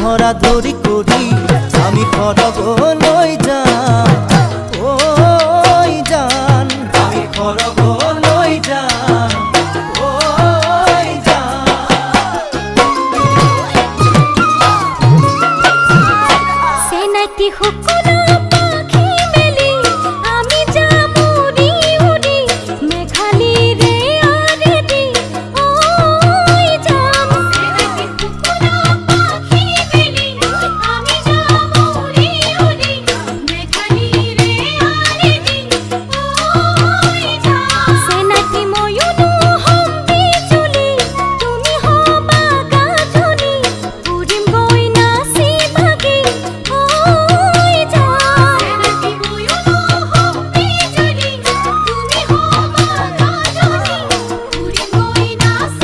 ধরা ধরি করি আমি খড়গ লই যান ওই যান আমি খড়গ লই যান ওই যান সেনাটি হুকুম